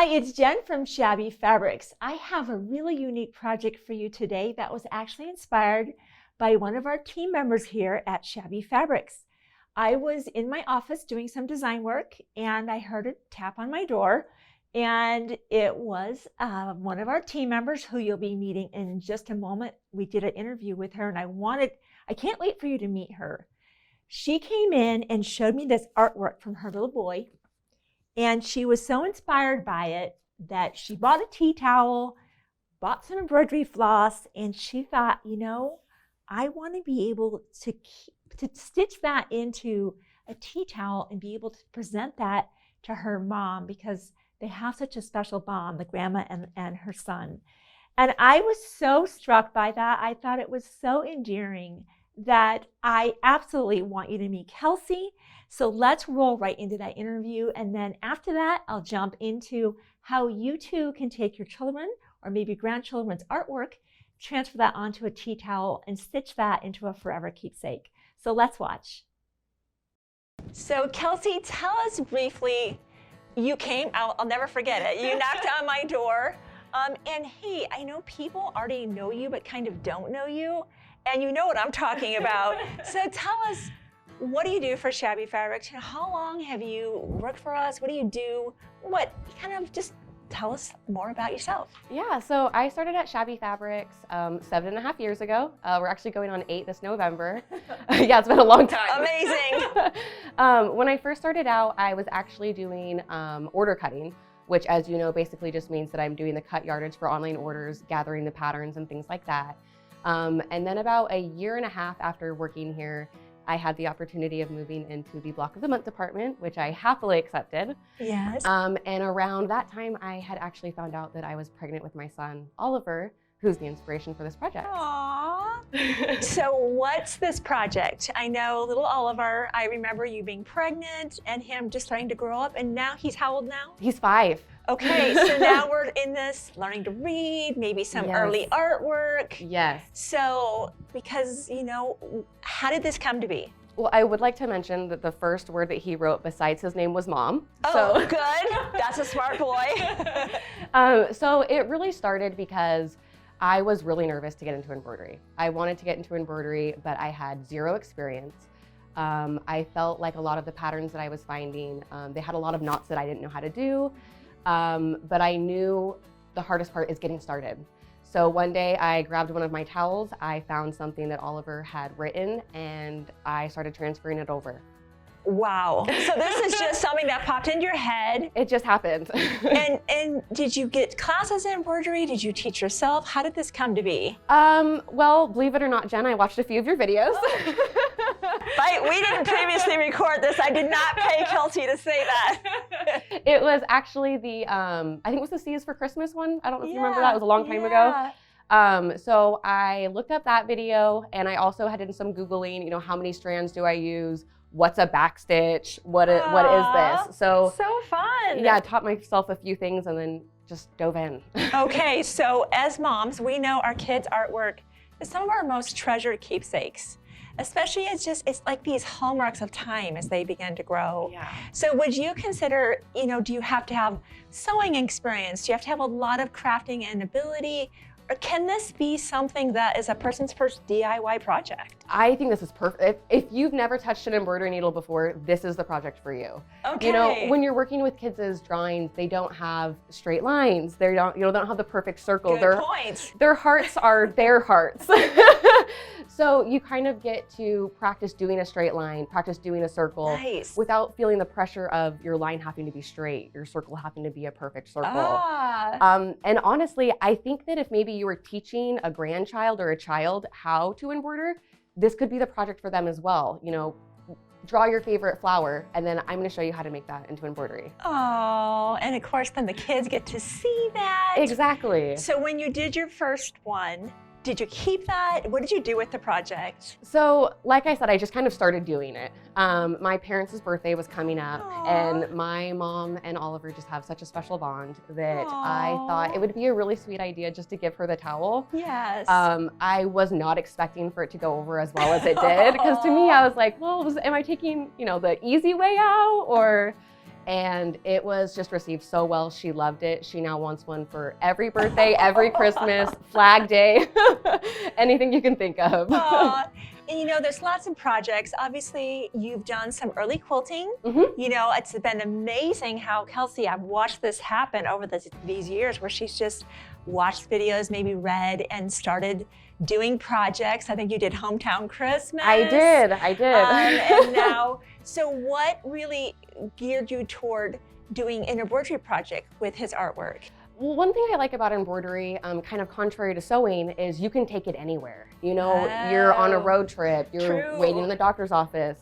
Hi, it's Jen from Shabby Fabrics. I have a really unique project for you today that was actually inspired by one of our team members here at Shabby Fabrics. I was in my office doing some design work and I heard a tap on my door, and it was one of our team members who you'll be meeting in just a moment. We did an interview with her and I can't wait for you to meet her. She came in and showed me this artwork from her little boy. And she was so inspired by it that she bought a tea towel, bought some embroidery floss, and she thought, I want to be able to stitch that into a tea towel and be able to present that to her mom because they have such a special bond, the grandma and her son. And I was so struck by that. I thought it was so endearing that I absolutely want you to meet Kelsie. So let's roll right into that interview. And then after that, I'll jump into how you too can take your children or maybe grandchildren's artwork, transfer that onto a tea towel and stitch that into a forever keepsake. So let's watch. So Kelsie, tell us briefly, you came, I'll never forget it. You knocked on my door. And hey, I know people already know you, but kind of don't know you. And you know what I'm talking about. So tell us, what do you do for Shabby Fabrics? How long have you worked for us? What do you do? Just tell us more about yourself. Yeah, so I started at Shabby Fabrics 7.5 years ago. We're actually going on 8 this November. Yeah, it's been a long time. Amazing. When I first started out, I was actually doing order cutting, which, as you know, basically just means that I'm doing the cut yardage for online orders, gathering the patterns and things like that. And then about 1.5 years after working here, I had the opportunity of moving into the Block of the Month department, which I happily accepted. Yes. And around that time, I had actually found out that I was pregnant with my son, Oliver, who's the inspiration for this project. Aww. So what's this project? I know little Oliver, I remember you being pregnant and him just starting to grow up, and now he's how old now? He's 5. Okay, so now we're in this learning to read, maybe some early artwork. Yes. So, because, how did this come to be? Well, I would like to mention that the first word that he wrote besides his name was mom. Oh, so good. That's a smart boy. So it really started because I was really nervous to get into embroidery. I wanted to get into embroidery, but I had 0 experience. I felt like a lot of the patterns that I was finding, they had a lot of knots that I didn't know how to do. But I knew the hardest part is getting started. So one day I grabbed one of my towels, I found something that Oliver had written, and I started transferring it over. Wow. So this is just something that popped into your head. It just happened. And did you get classes in embroidery? Did you teach yourself? How did this come to be? Well, believe it or not, Jen, I watched a few of your videos. Right, we didn't previously record this. I did not pay Kelsie to say that. It was actually the, I think it was the C is for Christmas one. I don't know if you remember that. It was a long time ago. So I looked up that video, and I also had done some Googling, how many strands do I use? What's a backstitch? What is this? So fun. Yeah, I taught myself a few things and then just dove in. Okay, so as moms, we know our kids' artwork is some of our most treasured keepsakes. Especially it's like these hallmarks of time as they begin to grow. Yeah. So would you consider, do you have to have sewing experience? Do you have to have a lot of crafting and ability? Or can this be something that is a person's first DIY project? I think this is perfect. If you've never touched an embroidery needle before, this is the project for you. Okay. When you're working with kids' drawings, they don't have straight lines. They don't have the perfect circle. Good point. Their hearts are their hearts. So you kind of get to practice doing a straight line, practice doing a circle, without feeling the pressure of your line having to be straight, your circle having to be a perfect circle. And honestly, I think that if maybe you were teaching a grandchild or a child how to embroider, this could be the project for them as well. Draw your favorite flower, and then I'm going to show you how to make that into embroidery. Oh, and of course, then the kids get to see that. Exactly. So when you did your first one, did you keep that? What did you do with the project? So, like I said, I just kind of started doing it. My parents' birthday was coming up, and my mom and Oliver just have such a special bond that I thought it would be a really sweet idea just to give her the towel. Yes. I was not expecting for it to go over as well as it did, because to me, I was like, well, am I taking, the easy way out, or and it was just received so well. She loved it. She now wants one for every birthday, every Christmas, Flag Day, anything you can think of. Aw. And you know, there's lots of projects. Obviously, you've done some early quilting. You know, it's been amazing how Kelsie, I've watched this happen over these years where she's just watched videos, maybe read, and started doing projects. I think you did Hometown Christmas. I did. And now, so what really geared you toward doing an embroidery project with his artwork? Well, one thing I like about embroidery, kind of contrary to sewing, is you can take it anywhere. You know, you're on a road trip, you're waiting in the doctor's office.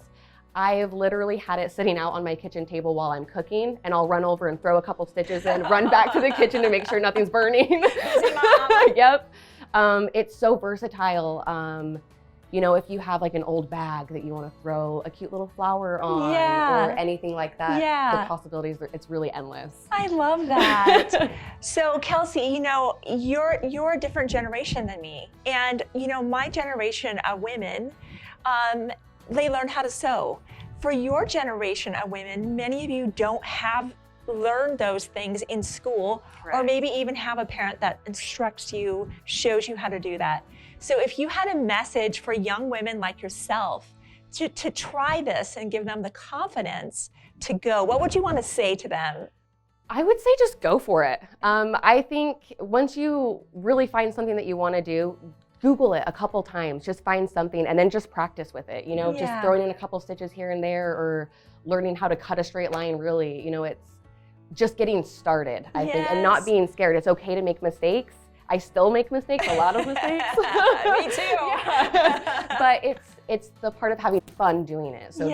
I've literally had it sitting out on my kitchen table while I'm cooking, and I'll run over and throw a couple stitches in, run back to the kitchen to make sure nothing's burning. Yep. It's so versatile. You know, if you have like an old bag that you want to throw a cute little flower on or anything like that, the possibilities, it's really endless. I love that. So Kelsie, you know, you're a different generation than me. And you know, my generation of women, they learn how to sew. For your generation of women, many of you don't have learned those things in school, or maybe even have a parent that instructs you, shows you how to do that. So if you had a message for young women like yourself to try this and give them the confidence to go, what would you want to say to them? I would say just go for it. I think once you really find something that you want to do, Google it a couple times, just find something and then just practice with it. You know, just throwing in a couple stitches here and there, or learning how to cut a straight line, really. You know, it's just getting started, I think, and not being scared. It's okay to make mistakes. I still make mistakes, a lot of mistakes. Me too. But it's the part of having fun doing it. So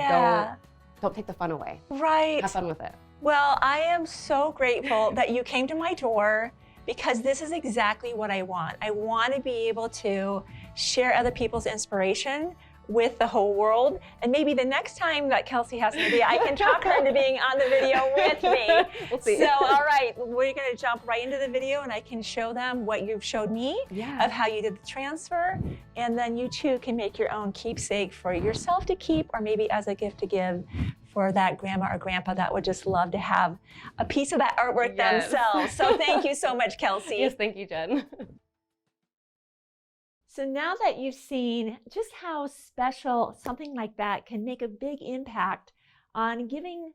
don't take the fun away. Right. Have fun with it. Well, I am so grateful that you came to my door, because this is exactly what I want. I want to be able to share other people's inspiration with the whole world. And maybe the next time that Kelsie has an idea, I can talk her into being on the video with me. We'll see. So, all right, we're gonna jump right into the video, and I can show them what you've showed me of how you did the transfer. And then you too can make your own keepsake for yourself to keep, or maybe as a gift to give for that grandma or grandpa that would just love to have a piece of that artwork themselves. So thank you so much, Kelsie. Yes, thank you, Jen. So now that you've seen just how special something like that can make a big impact on giving,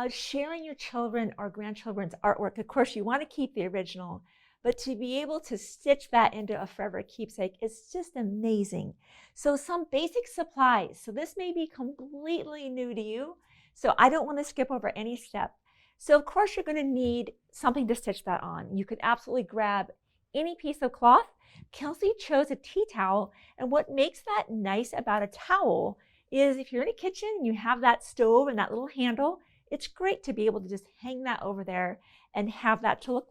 sharing your children or grandchildren's artwork. Of course, you want to keep the original, but to be able to stitch that into a forever keepsake is just amazing. So some basic supplies. So this may be completely new to you, so I don't want to skip over any step. So of course, you're going to need something to stitch that on. You could absolutely grab any piece of cloth. Kelsie chose a tea towel, and what makes that nice about a towel is if you're in a kitchen and you have that stove and that little handle, it's great to be able to just hang that over there and have that to look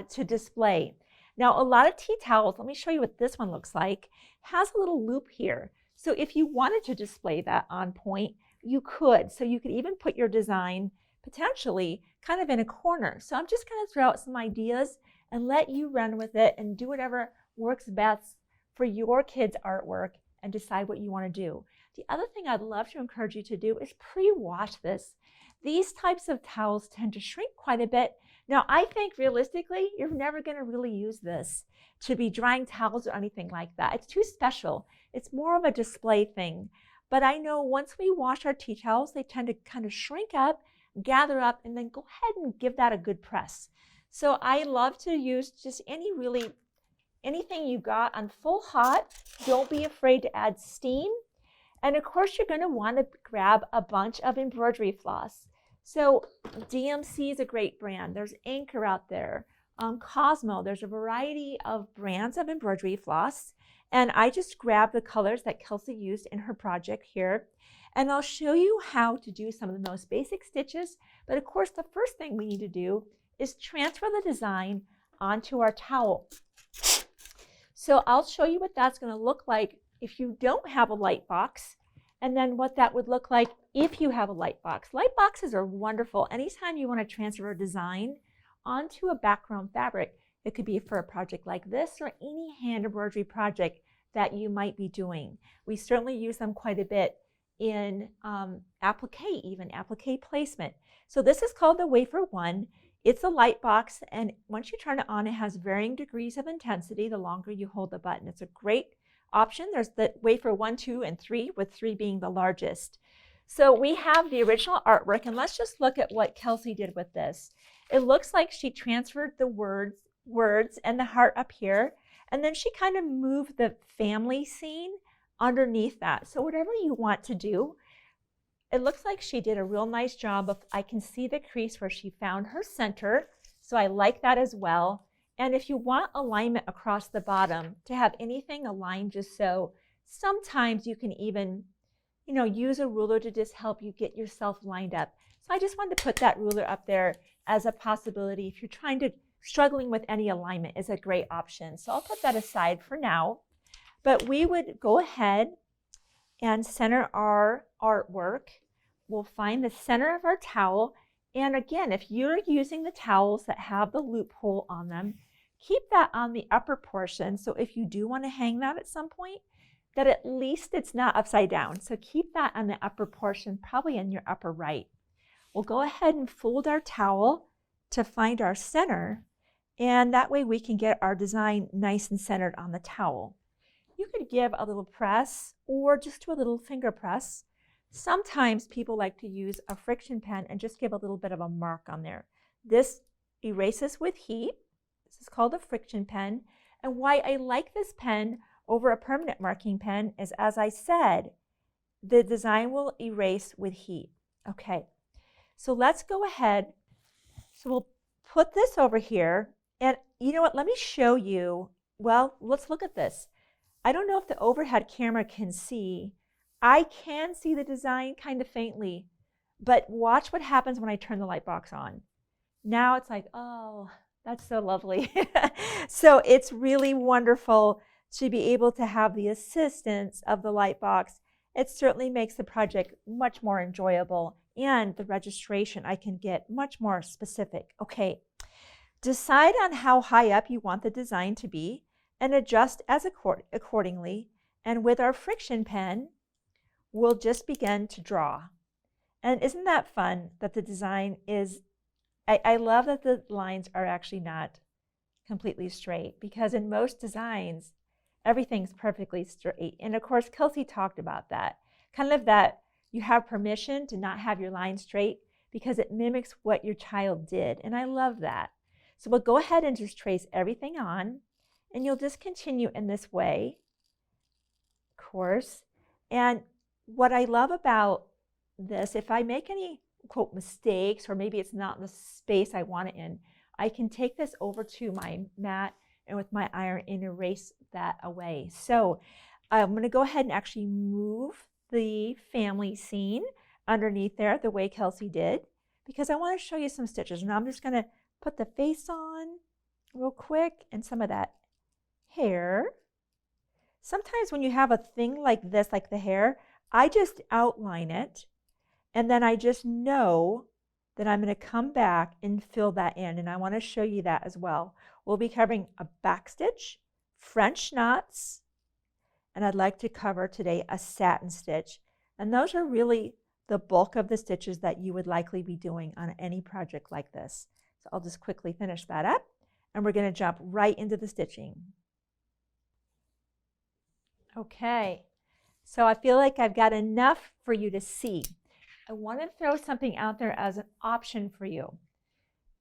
to display. Now, a lot of tea towels, let me show you what this one looks like, has a little loop here. So if you wanted to display that on point, you could. So you could even put your design potentially kind of in a corner. So I'm just going to throw out some ideas and let you run with it and do whatever works best for your kids' artwork and decide what you want to do. The other thing I'd love to encourage you to do is pre-wash this. These types of towels tend to shrink quite a bit. Now, I think realistically, you're never going to really use this to be drying towels or anything like that. It's too special. It's more of a display thing. But I know once we wash our tea towels, they tend to kind of shrink up, gather up, and then go ahead and give that a good press. So I love to use just anything you got on full hot. Don't be afraid to add steam. And of course, you're going to want to grab a bunch of embroidery floss. So DMC is a great brand. There's Anchor out there, Cosmo. There's a variety of brands of embroidery floss. And I just grabbed the colors that Kelsie used in her project here. And I'll show you how to do some of the most basic stitches. But of course, the first thing we need to do is transfer the design onto our towel. So I'll show you what that's going to look like if you don't have a light box, and then what that would look like if you have a light box. Light boxes are wonderful. Anytime you want to transfer a design onto a background fabric, it could be for a project like this or any hand embroidery project that you might be doing. We certainly use them quite a bit in applique placement. So this is called the Wafer 1. It's a light box, and once you turn it on, it has varying degrees of intensity the longer you hold the button. It's a great option. There's the Wafer 1, 2, and 3, with 3 being the largest. So we have the original artwork, and let's just look at what Kelsie did with this. It looks like she transferred the words and the heart up here, and then she kind of moved the family scene underneath that. So whatever you want to do, it looks like she did a real nice job of, I can see the crease where she found her center, so I like that as well. And if you want alignment across the bottom, to have anything aligned just so, sometimes you can even, use a ruler to just help you get yourself lined up. So I just wanted to put that ruler up there as a possibility. If you're struggling with any alignment, is a great option. So I'll put that aside for now. But we would go ahead and center our artwork. We'll find the center of our towel. And again, if you're using the towels that have the loophole on them, keep that on the upper portion. So if you do want to hang that at some point, that at least it's not upside down. So keep that on the upper portion, probably in your upper right. We'll go ahead and fold our towel to find our center. And that way we can get our design nice and centered on the towel. You could give a little press or just do a little finger press. Sometimes people like to use a friction pen and just give a little bit of a mark on there. This erases with heat. This is called a friction pen. And why I like this pen over a permanent marking pen is, as I said, the design will erase with heat. Okay, so let's go ahead. So we'll put this over here. And you know what? Let me show you. Well, let's look at this. I don't know if the overhead camera can see. I can see the design kind of faintly, but watch what happens when I turn the light box on. Now it's like, oh, that's so lovely. So it's really wonderful to be able to have the assistance of the light box. It certainly makes the project much more enjoyable, and the registration, I can get much more specific. Okay, decide on how high up you want the design to be and adjust as accordingly. And with our friction pen, we'll just begin to draw. And isn't that fun that the design is, I love that the lines are actually not completely straight, because in most designs, everything's perfectly straight. And of course, Kelsie talked about that. Kind of that you have permission to not have your line straight because it mimics what your child did. And I love that. So we'll go ahead and just trace everything on, and you'll just continue in this way, of course. And what I love about this, if I make any, quote, mistakes, or maybe it's not in the space I want it in, I can take this over to my mat and with my iron and erase that away. So I'm going to go ahead and actually move the family scene underneath there the way Kelsie did, because I want to show you some stitches. And I'm just going to put the face on real quick and some of that hair. Sometimes when you have a thing like this, like the hair, I just outline it, and then I just know that I'm going to come back and fill that in. And I want to show you that as well. We'll be covering a backstitch, French knots, and I'd like to cover today a satin stitch. And those are really the bulk of the stitches that you would likely be doing on any project like this. So I'll just quickly finish that up, and we're going to jump right into the stitching. Okay, so I feel like I've got enough for you to see. I want to throw something out there as an option for you.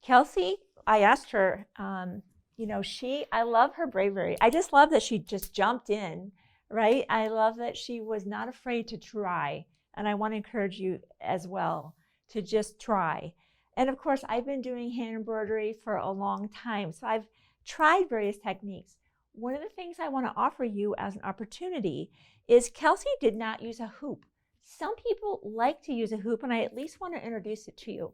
Kelsie, I asked her, I love her bravery. I just love that she just jumped in, right? I love that she was not afraid to try. And I want to encourage you as well to just try. And of course, I've been doing hand embroidery for a long time, so I've tried various techniques. One of the things I want to offer you as an opportunity is Kelsie did not use a hoop. Some people like to use a hoop, and I at least want to introduce it to you.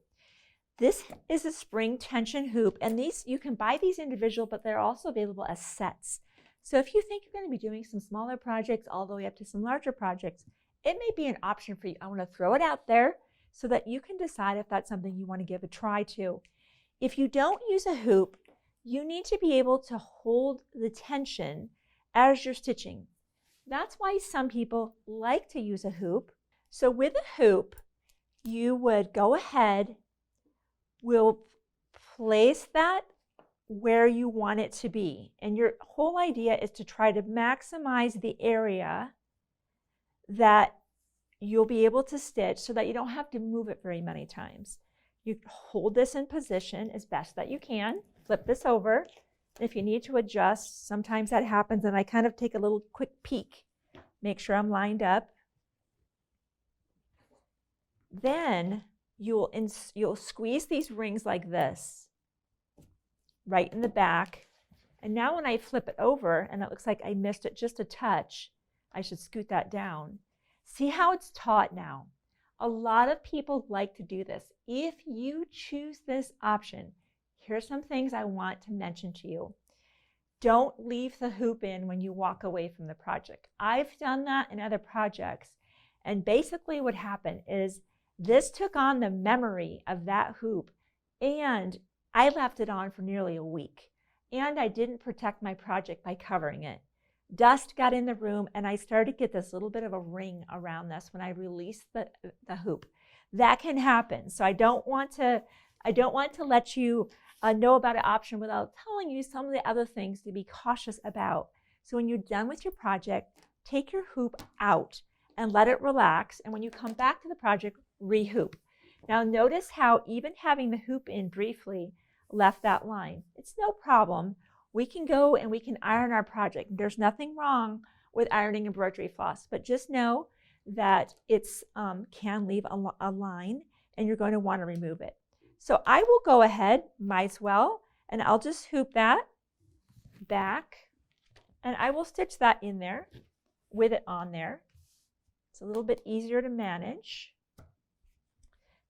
This is a spring tension hoop, and these, you can buy these individual, but they're also available as sets. So if you think you're going to be doing some smaller projects all the way up to some larger projects, it may be an option for you. I want to throw it out there so that you can decide if that's something you want to give a try to. If you don't use a hoop, you need to be able to hold the tension as you're stitching. That's why some people like to use a hoop. So with a hoop, you would go ahead, we'll place that where you want it to be. And your whole idea is to try to maximize the area that you'll be able to stitch so that you don't have to move it very many times. You hold this in position as best that you can, flip this over. If you need to adjust, sometimes that happens, and I kind of take a little quick peek, make sure I'm lined up. Then you'll squeeze these rings like this, right in the back. And now when I flip it over, and it looks like I missed it just a touch, I should scoot that down. See how it's taut now? A lot of people like to do this. If you choose this option, here's some things I want to mention to you. Don't leave the hoop in when you walk away from the project. I've done that in other projects, and basically what happened is this took on the memory of that hoop, and I left it on for nearly a week, and I didn't protect my project by covering it. Dust got in the room, and I started to get this little bit of a ring around this when I released the hoop. That can happen. So I don't want to let you know about an option without telling you some of the other things to be cautious about. So when you're done with your project, take your hoop out and let it relax. And when you come back to the project, re-hoop. Now notice how even having the hoop in briefly left that line. It's no problem. We can go and we can iron our project. There's nothing wrong with ironing embroidery floss, but just know that it's can leave a line, and you're going to want to remove it. So I will go ahead, might as well, and I'll just hoop that back, and I will stitch that in there with it on there. It's a little bit easier to manage.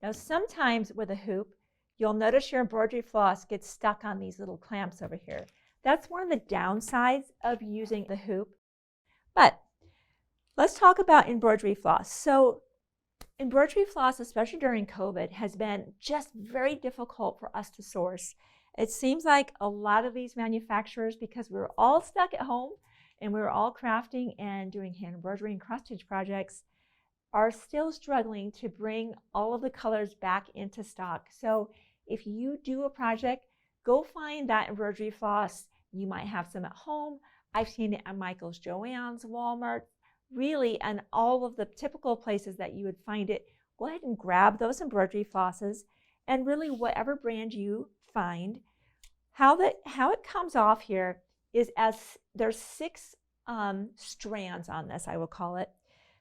Now sometimes with a hoop, you'll notice your embroidery floss gets stuck on these little clamps over here. That's one of the downsides of using the hoop. But let's talk about embroidery floss. So embroidery floss, especially during COVID, has been just very difficult for us to source. It seems like a lot of these manufacturers, because we were all stuck at home and we were all crafting and doing hand embroidery and cross stitch projects, are still struggling to bring all of the colors back into stock. So if you do a project, go find that embroidery floss. You might have some at home. I've seen it at Michael's, Joann's, Walmart, really, and all of the typical places that you would find it. Go ahead and grab those embroidery flosses, and really whatever brand you find. How it comes off here is as there's 6 strands on this, I will call it.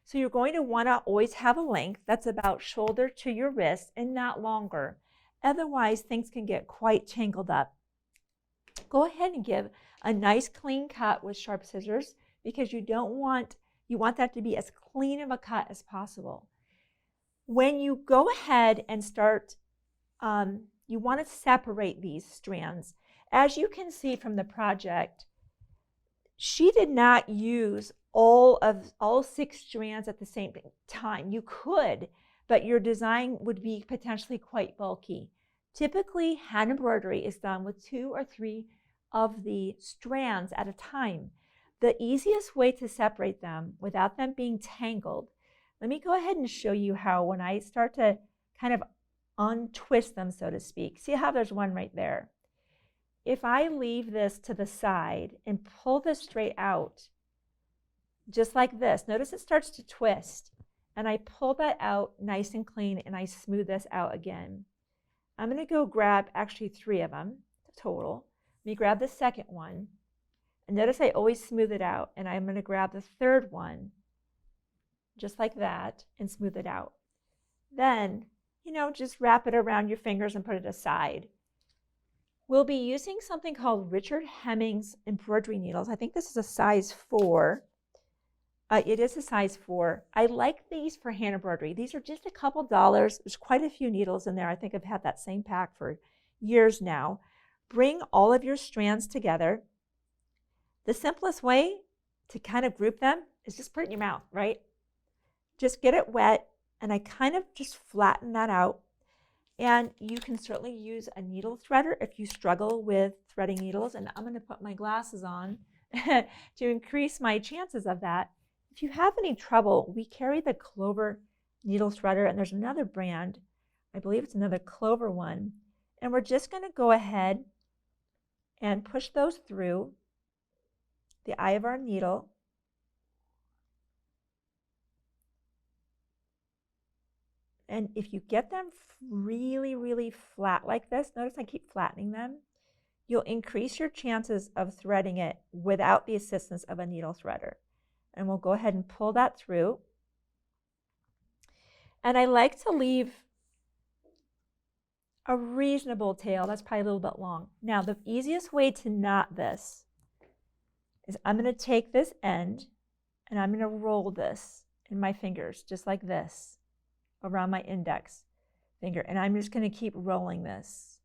So you're going to want to always have a length that's about shoulder to your wrist and not longer. Otherwise, things can get quite tangled up. Go ahead and give a nice clean cut with sharp scissors, because you want that to be as clean of a cut as possible. When you go ahead and start, you want to separate these strands. As you can see from the project, she did not use all 6 strands at the same time. You could, but your design would be potentially quite bulky. Typically, hand embroidery is done with 2 or 3 of the strands at a time. The easiest way to separate them without them being tangled, let me go ahead and show you how when I start to kind of untwist them, so to speak. See how there's one right there? If I leave this to the side and pull this straight out, just like this, notice it starts to twist, and I pull that out nice and clean, and I smooth this out again. I'm going to go grab actually 3 of them total. Let me grab the second one, and notice I always smooth it out, and I'm going to grab the third one just like that and smooth it out. Then, just wrap it around your fingers and put it aside. We'll be using something called Richard Hemmings embroidery needles. I think this is a size 4. It is a size 4. I like these for hand embroidery. These are just a couple dollars. There's quite a few needles in there. I think I've had that same pack for years now. Bring all of your strands together. The simplest way to kind of group them is just put it in your mouth, right? Just get it wet, and I kind of just flatten that out. And you can certainly use a needle threader if you struggle with threading needles. And I'm going to put my glasses on to increase my chances of that. If you have any trouble, we carry the Clover needle threader, and there's another brand, I believe it's another Clover one, and we're just going to go ahead and push those through the eye of our needle. And if you get them really, really flat like this, notice I keep flattening them, you'll increase your chances of threading it without the assistance of a needle threader. And we'll go ahead and pull that through. And I like to leave a reasonable tail. That's probably a little bit long. Now, the easiest way to knot this is I'm going to take this end and I'm going to roll this in my fingers, just like this, around my index finger. And I'm just going to keep rolling this,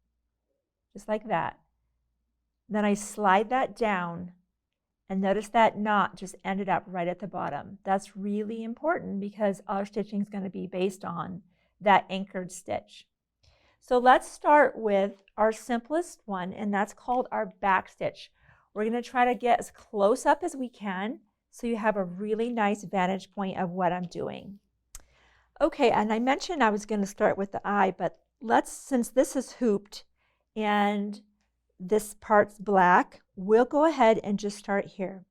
just like that. Then I slide that down, and notice that knot just ended up right at the bottom. That's really important because our stitching is going to be based on that anchored stitch. So let's start with our simplest one, and that's called our backstitch. We're going to try to get as close up as we can so you have a really nice vantage point of what I'm doing. Okay, and I mentioned I was going to start with the eye, but since this is hooped and this part's black, we'll go ahead and just start here.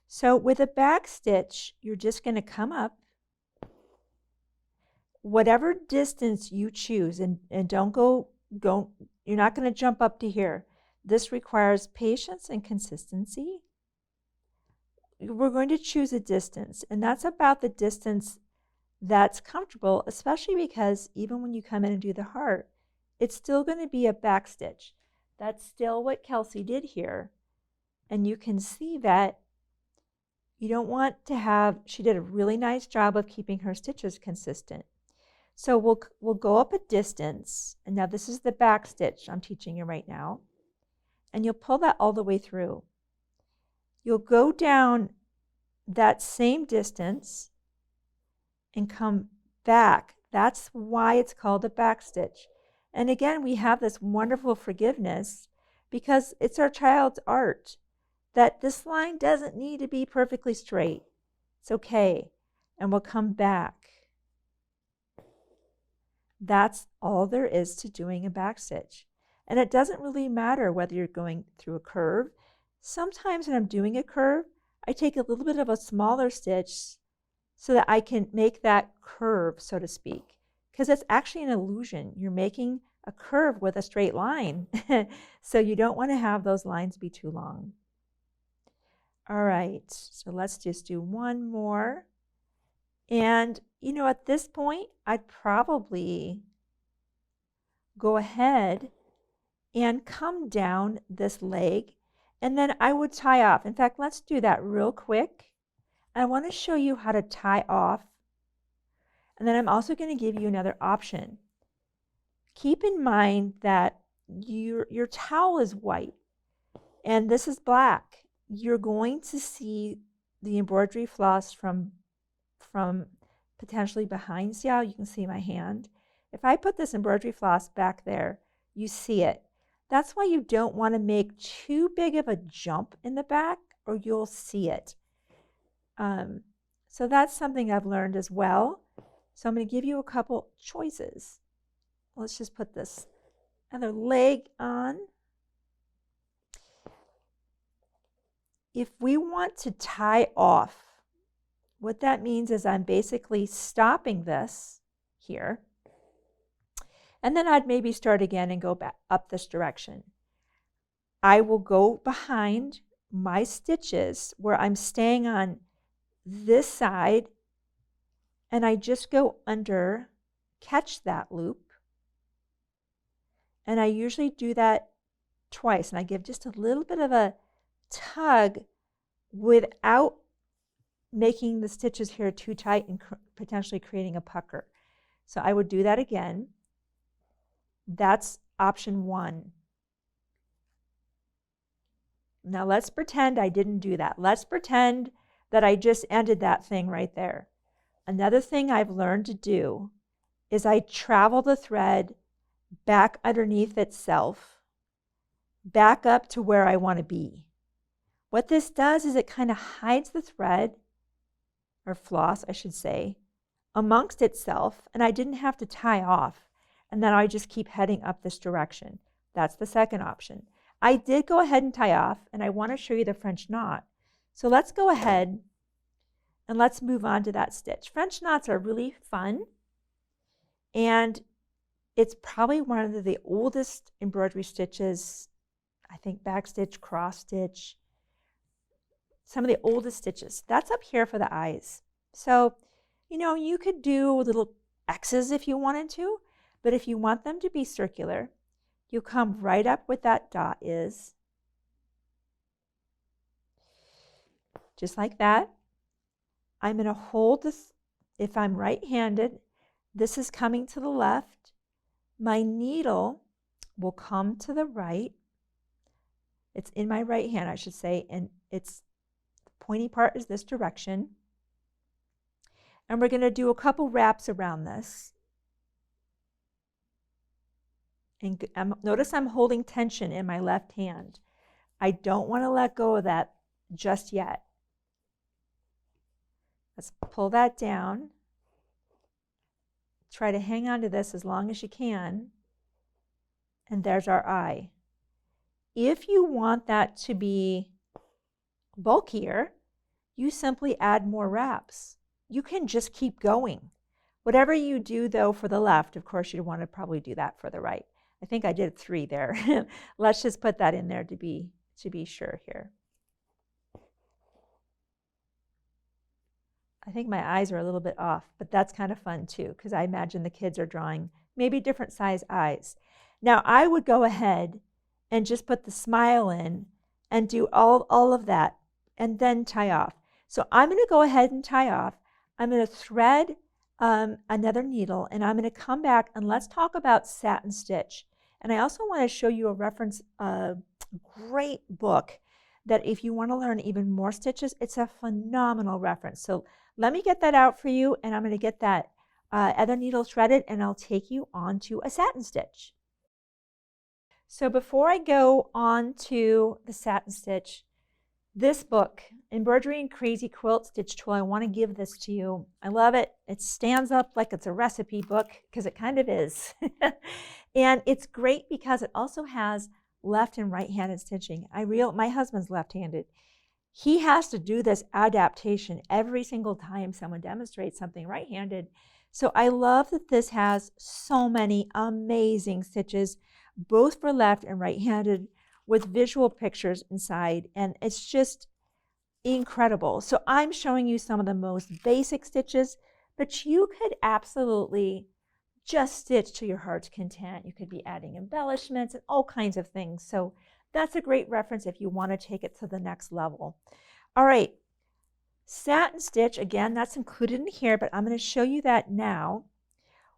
So with a backstitch, you're just going to come up whatever distance you choose, and you're not going to jump up to here. This requires patience and consistency. We're going to choose a distance, and that's about the distance that's comfortable, especially because even when you come in and do the heart, it's still going to be a backstitch. That's still what Kelsie did here. And you can see that you don't want to have, she did a really nice job of keeping her stitches consistent. So we'll go up a distance, and now this is the backstitch I'm teaching you right now. And you'll pull that all the way through. You'll go down that same distance and come back. That's why it's called a backstitch. And again, we have this wonderful forgiveness because it's our child's art that this line doesn't need to be perfectly straight. It's okay. And we'll come back. That's all there is to doing a backstitch. And it doesn't really matter whether you're going through a curve. Sometimes when I'm doing a curve, I take a little bit of a smaller stitch so that I can make that curve, so to speak. Because it's actually an illusion. You're making a curve with a straight line. So you don't want to have those lines be too long. All right, so let's just do one more. And, you know, at this point, I'd probably go ahead and come down this leg, and then I would tie off. In fact, let's do that real quick. I want to show you how to tie off. And then I'm also going to give you another option. Keep in mind that your towel is white and this is black. You're going to see the embroidery floss from potentially behind. See how you can see my hand? If I put this embroidery floss back there, you see it. That's why you don't want to make too big of a jump in the back or you'll see it. So that's something I've learned as well. So I'm going to give you a couple choices. Let's just put this other leg on. If we want to tie off, what that means is I'm basically stopping this here. And then I'd maybe start again and go back up this direction. I will go behind my stitches where I'm staying on this side, and I just go under, catch that loop. And I usually do that twice, and I give just a little bit of a tug without making the stitches here too tight and potentially creating a pucker. So I would do that again. That's option one. Now let's pretend I didn't do that. Let's pretend that I just ended that thing right there. Another thing I've learned to do is I travel the thread back underneath itself, back up to where I want to be. What this does is it kind of hides the thread, or floss, I should say, amongst itself, and I didn't have to tie off, and then I just keep heading up this direction. That's the second option. I did go ahead and tie off, and I want to show you the French knot. So let's go ahead and let's move on to that stitch. French knots are really fun, and it's probably one of the oldest embroidery stitches. I think backstitch, cross stitch, some of the oldest stitches. That's up here for the eyes. So, you know, you could do little X's if you wanted to, but if you want them to be circular, you come right up where that dot is, just like that. I'm going to hold this. If I'm right-handed, this is coming to the left. My needle will come to the right. It's in my right hand, I should say, and it's the pointy part is this direction. And we're going to do a couple wraps around this. And notice I'm holding tension in my left hand. I don't want to let go of that just yet. Let's pull that down. Try to hang on to this as long as you can. And there's our eye. If you want that to be bulkier, you simply add more wraps. You can just keep going. Whatever you do, though, for the left, of course, you'd want to probably do that for the right. I think I did 3 there. Let's just put that in there to be sure here. I think my eyes are a little bit off, but that's kind of fun too, because I imagine the kids are drawing maybe different size eyes. Now, I would go ahead and just put the smile in and do all of that and then tie off. So I'm going to go ahead and tie off. I'm going to thread another needle, and I'm going to come back and let's talk about Satin Stitch. And I also want to show you a reference, a great book that if you want to learn even more stitches, it's a phenomenal reference. So let me get that out for you, and I'm going to get that other needle threaded, and I'll take you on to a satin stitch. So before I go on to the satin stitch, this book, Embroidery and Crazy Quilt Stitch Tool, I want to give this to you. I love it. It stands up like it's a recipe book, because it kind of is. And it's great because it also has left and right-handed stitching. My husband's left-handed. He has to do this adaptation every single time someone demonstrates something right-handed. So I love that this has so many amazing stitches, both for left and right-handed, with visual pictures inside, and it's just incredible. So I'm showing you some of the most basic stitches, but you could absolutely just stitch to your heart's content. You could be adding embellishments and all kinds of things. So that's a great reference if you want to take it to the next level. All right, satin stitch, again, that's included in here, but I'm going to show you that now.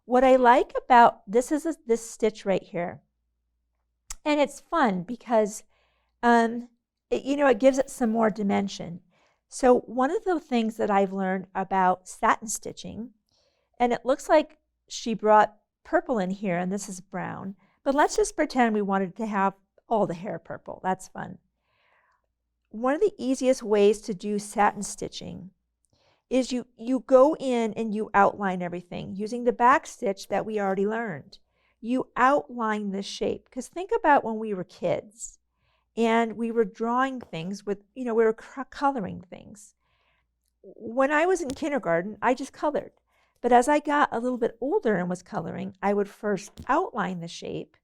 What I like about this is this stitch right here. And it's fun because, it gives it some more dimension. So one of the things that I've learned about satin stitching, and it looks like she brought purple in here, and this is brown, but let's just pretend we wanted to have all the hair purple. That's fun. One of the easiest ways to do satin stitching is you go in and you outline everything using the back stitch that we already learned. You outline the shape, because think about when we were kids and we were drawing things with, we were coloring things. When I was in kindergarten, I just colored. But as I got a little bit older and was coloring, I would first outline the shape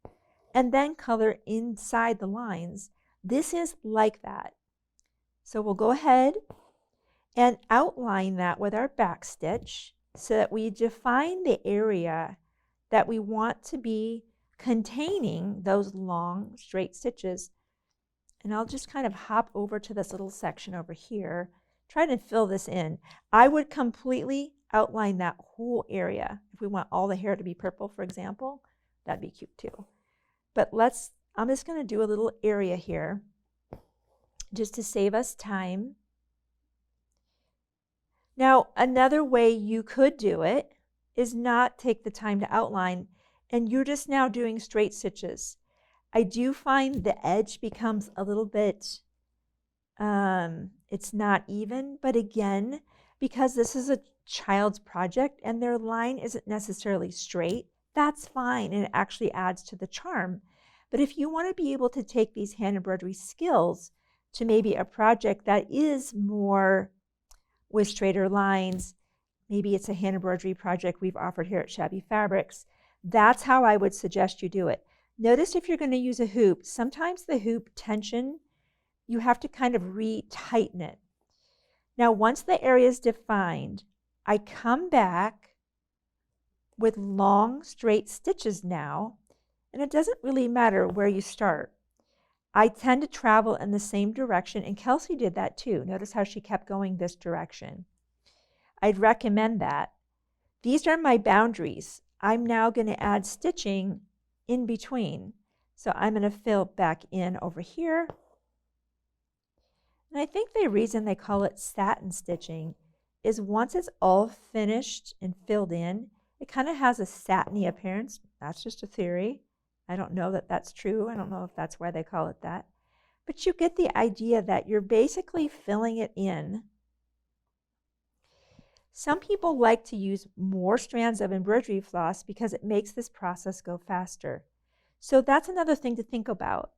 and then color inside the lines. This is like that. So we'll go ahead and outline that with our back stitch so that we define the area that we want to be containing those long straight stitches. And I'll just kind of hop over to this little section over here, try to fill this in. I would completely outline that whole area. If we want all the hair to be purple, for example, that'd be cute too. But I'm just going to do a little area here just to save us time. Now, another way you could do it is not take the time to outline, and you're just now doing straight stitches. I do find the edge becomes a little bit, it's not even, but again, because this is a child's project and their line isn't necessarily straight, that's fine and it actually adds to the charm. But if you want to be able to take these hand embroidery skills to maybe a project that is more with straighter lines, maybe it's a hand embroidery project we've offered here at Shabby Fabrics, that's how I would suggest you do it. Notice if you're going to use a hoop, sometimes the hoop tension, you have to kind of re-tighten it. Now, once the area is defined, I come back with long, straight stitches now, and it doesn't really matter where you start. I tend to travel in the same direction, and Kelsie did that too. Notice how she kept going this direction. I'd recommend that. These are my boundaries. I'm now going to add stitching in between. So I'm going to fill back in over here. And I think the reason they call it satin stitching is once it's all finished and filled in, it kind of has a satiny appearance. That's just a theory. I don't know that that's true. I don't know if that's why they call it that. But you get the idea that you're basically filling it in. Some people like to use more strands of embroidery floss because it makes this process go faster. So that's another thing to think about,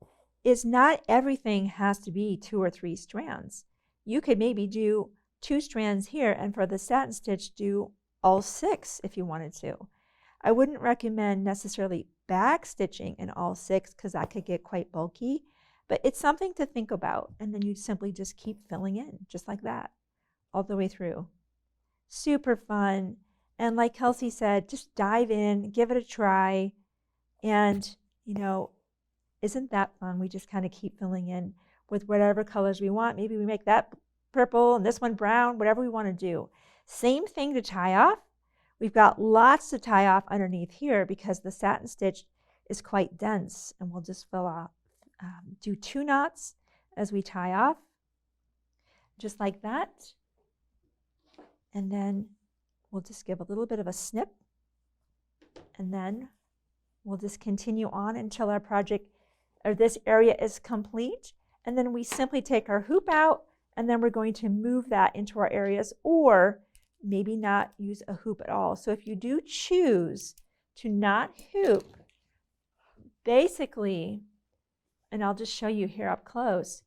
is not everything has to be 2 or 3 strands. You could maybe do 2 strands here, and for the satin stitch, do all 6 if you wanted to. I wouldn't recommend necessarily back stitching in all 6 because that could get quite bulky, but it's something to think about, and then you simply just keep filling in just like that all the way through. Super fun, and like Kelsie said, just dive in, give it a try, and you know, isn't that fun? We just kind of keep filling in with whatever colors we want. Maybe we make that purple and this one brown, whatever we want to do. Same thing to tie off. We've got lots to tie off underneath here because the satin stitch is quite dense, and we'll just fill off, do 2 knots as we tie off, just like that. And then we'll just give a little bit of a snip, and then we'll just continue on until our project or this area is complete. And then we simply take our hoop out, and then we're going to move that into our areas, or maybe not use a hoop at all. So if you do choose to not hoop, basically, and I'll just show you here up close,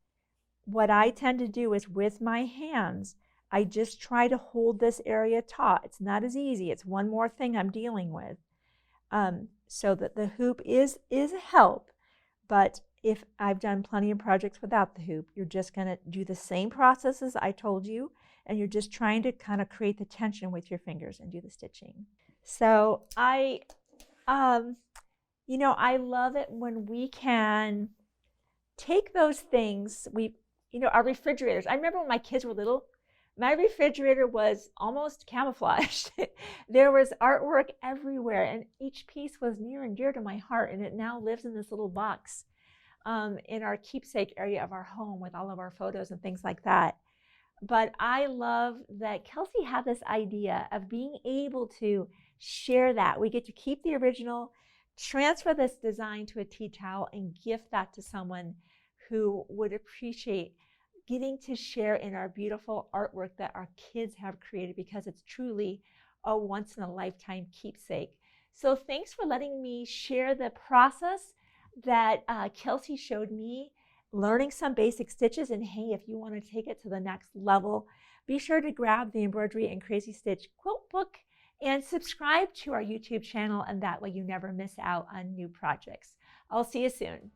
what I tend to do is with my hands, I just try to hold this area taut. It's not as easy. It's one more thing I'm dealing with. So that the hoop is a help, but if I've done plenty of projects without the hoop, you're just going to do the same processes I told you, and you're just trying to kind of create the tension with your fingers and do the stitching. So I love it when we can take those things, our refrigerators. I remember when my kids were little, my refrigerator was almost camouflaged. There was artwork everywhere, and each piece was near and dear to my heart, and it now lives in this little box in our keepsake area of our home with all of our photos and things like that. But I love that Kelsie had this idea of being able to share that. We get to keep the original, transfer this design to a tea towel, and gift that to someone who would appreciate getting to share in our beautiful artwork that our kids have created, because it's truly a once-in-a-lifetime keepsake. So thanks for letting me share the process that Kelsie showed me, learning some basic stitches. And hey, if you want to take it to the next level, be sure to grab the Embroidery and Crazy Stitch quilt book and subscribe to our YouTube channel, and that way you never miss out on new projects. I'll see you soon.